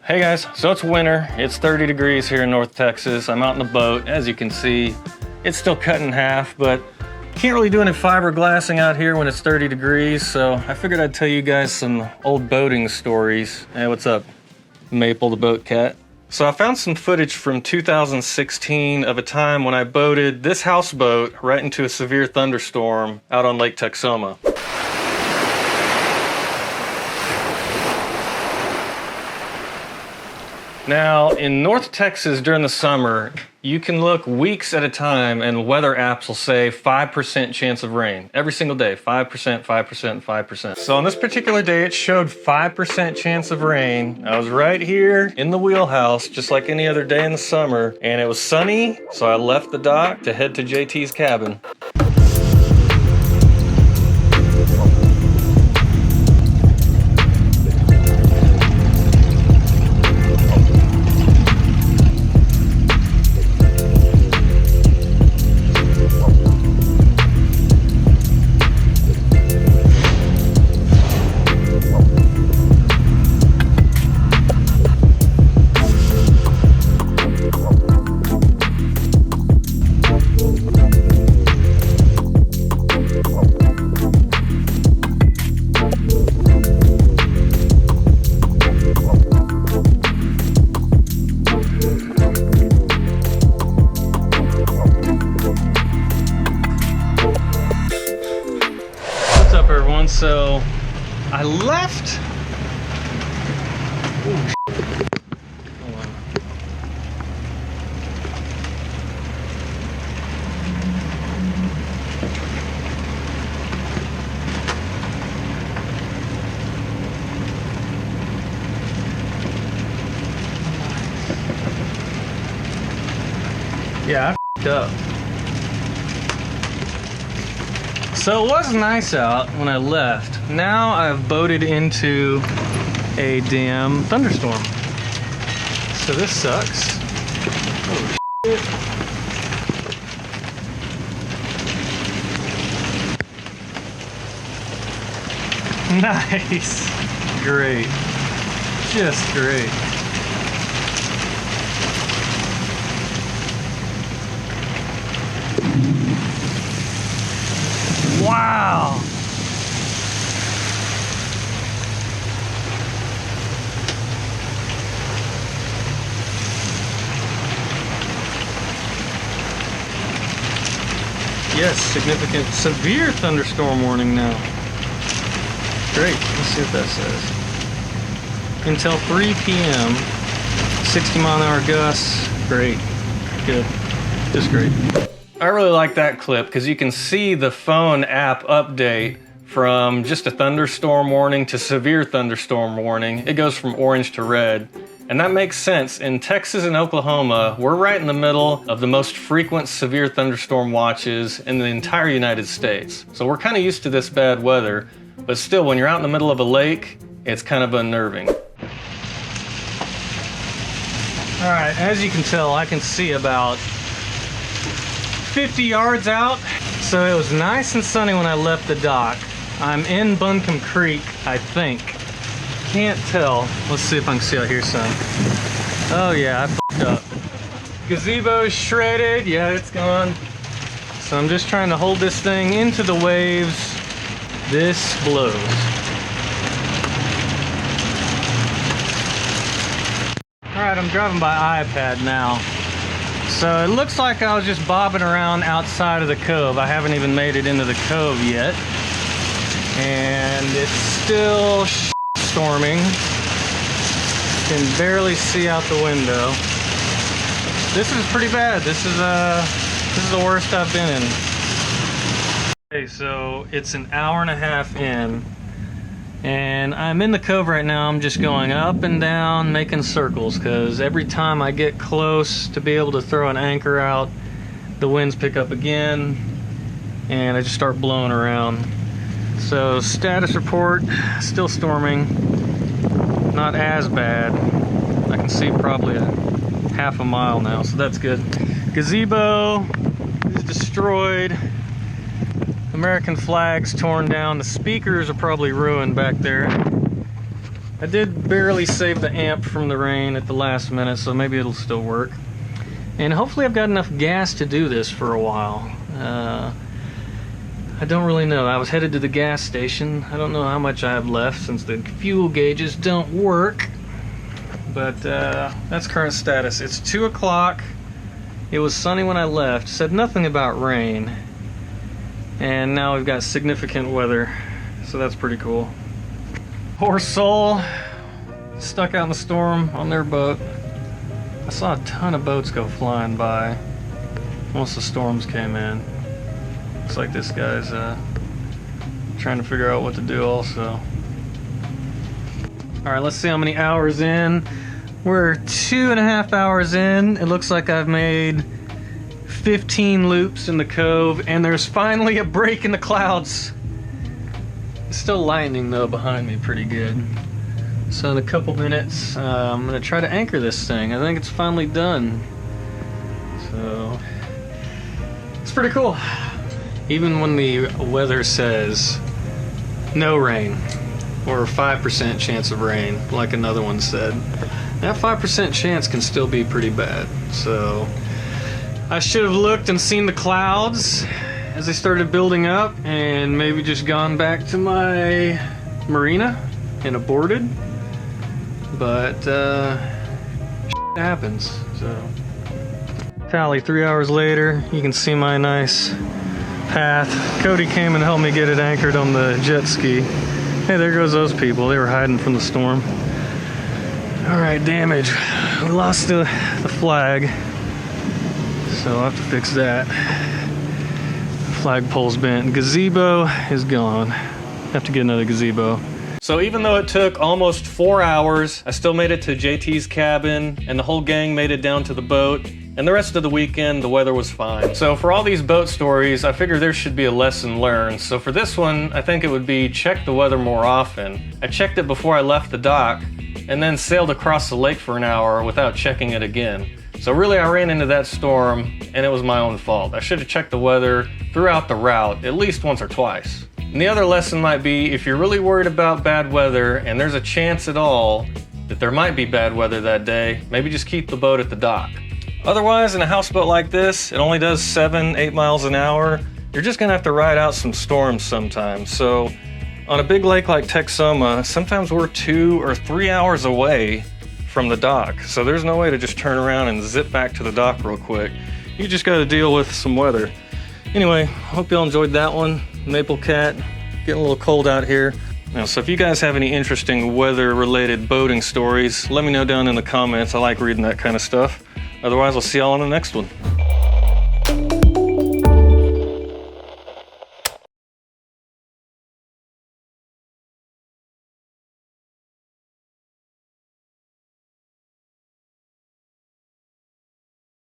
Hey guys, so it's winter. It's 30 degrees here in North Texas. I'm out in the boat. As you can see, it's still cut in half, but can't really do any fiberglassing out here when it's 30 degrees, so I figured I'd tell you guys some old boating stories. Hey, what's up? Maple the boat cat. So I found some footage from 2016 of a time when I boated this houseboat right into a severe thunderstorm out on Lake Texoma. Now, in North Texas during the summer, you can look weeks at a time and weather apps will say 5% chance of rain. Every single day, 5%, 5%, 5%. So on this particular day, it showed 5% chance of rain. I was right here in the wheelhouse, just like any other day in the summer, and it was sunny, so I left the dock to head to JT's cabin. So I left. Ooh, hold on. Yeah, I f***ed up. So it was nice out when I left. Now I've boated into a damn thunderstorm. So this sucks. Oh shit. Nice. Great. Just great. Wow! Yes, significant severe thunderstorm warning now. Great, let's see what that says. Until 3 p.m., 60-mile-an-hour gusts. Great, good, just great. I really like that clip because you can see the phone app update from just a thunderstorm warning to severe thunderstorm warning. It goes from orange to red. And that makes sense. In Texas and Oklahoma, we're right in the middle of the most frequent severe thunderstorm watches in the entire United States. So we're kind of used to this bad weather, but still when you're out in the middle of a lake, it's kind of unnerving. All right, as you can tell, I can see about 50 yards out. So it was nice and sunny when I left the dock. I'm in Buncombe Creek, I think. Can't tell. Let's see if I can see out here some. Oh yeah, I f***ed up. Gazebo's shredded. Yeah, it's gone. So I'm just trying to hold this thing into the waves. This blows. All right, I'm driving by iPad now. So it looks like I was just bobbing around outside of the cove. I haven't even made it into the cove yet. And it's still storming. Can barely see out the window. This is pretty bad. This is the worst I've been in. Okay, so it's an hour and a half in. And I'm in the cove right now. I'm just going up and down, making circles, because every time I get close to be able to throw an anchor out, the winds pick up again, and I just start blowing around. So status report, still storming, not as bad. I can see probably a half a mile now, so that's good. Gazebo is destroyed. American flags torn down. The speakers are probably ruined back there. I did barely save the amp from the rain at the last minute, so maybe it'll still work. And hopefully I've got enough gas to do this for a while. I don't really know. I was headed to the gas station. I don't know how much I have left since the fuel gauges don't work. But that's current status. It's 2 o'clock. It was sunny when I left. Said nothing about rain. And now we've got significant weather. So that's pretty cool. Poor soul. Stuck out in the storm on their boat. I saw a ton of boats go flying by once the storms came in. Looks like this guy's trying to figure out what to do also. Alright, let's see how many hours in. We're 2.5 hours in. It looks like I've made 15 loops in the cove, and there's finally a break in the clouds. It's still lightning though behind me pretty good. So in a couple minutes, I'm gonna try to anchor this thing. I think it's finally done. So it's pretty cool. Even when the weather says no rain or 5% chance of rain, like another one said, that 5% chance can still be pretty bad. So I should have looked and seen the clouds as they started building up and maybe just gone back to my marina and aborted. But shit happens. So tally 3 hours later, you can see my nice path. Cody came and helped me get it anchored on the jet ski. Hey, there goes those people. They were hiding from the storm. All right, damage. We lost the flag, so I'll have to fix that. Flagpole's bent. Gazebo is gone. Have to get another gazebo. So even though it took almost 4 hours, I still made it to JT's cabin, and the whole gang made it down to the boat. And the rest of the weekend, the weather was fine. So for all these boat stories, I figured there should be a lesson learned. So for this one, I think it would be check the weather more often. I checked it before I left the dock, and then sailed across the lake for an hour without checking it again. So really I ran into that storm, and it was my own fault. I should have checked the weather throughout the route, at least once or twice. And the other lesson might be, if you're really worried about bad weather, and there's a chance at all that there might be bad weather that day, maybe just keep the boat at the dock. Otherwise, in a houseboat like this, it only does 7-8 miles an hour. You're just gonna have to ride out some storms sometimes. So on a big lake like Texoma, sometimes we're 2 or 3 hours away from the dock. So there's no way to just turn around and zip back to the dock real quick. You just gotta deal with some weather. Anyway, hope y'all enjoyed that one. Maple Cat, getting a little cold out here. Now, so if you guys have any interesting weather-related boating stories, let me know down in the comments. I like reading that kind of stuff. Otherwise, I'll see y'all on the next one.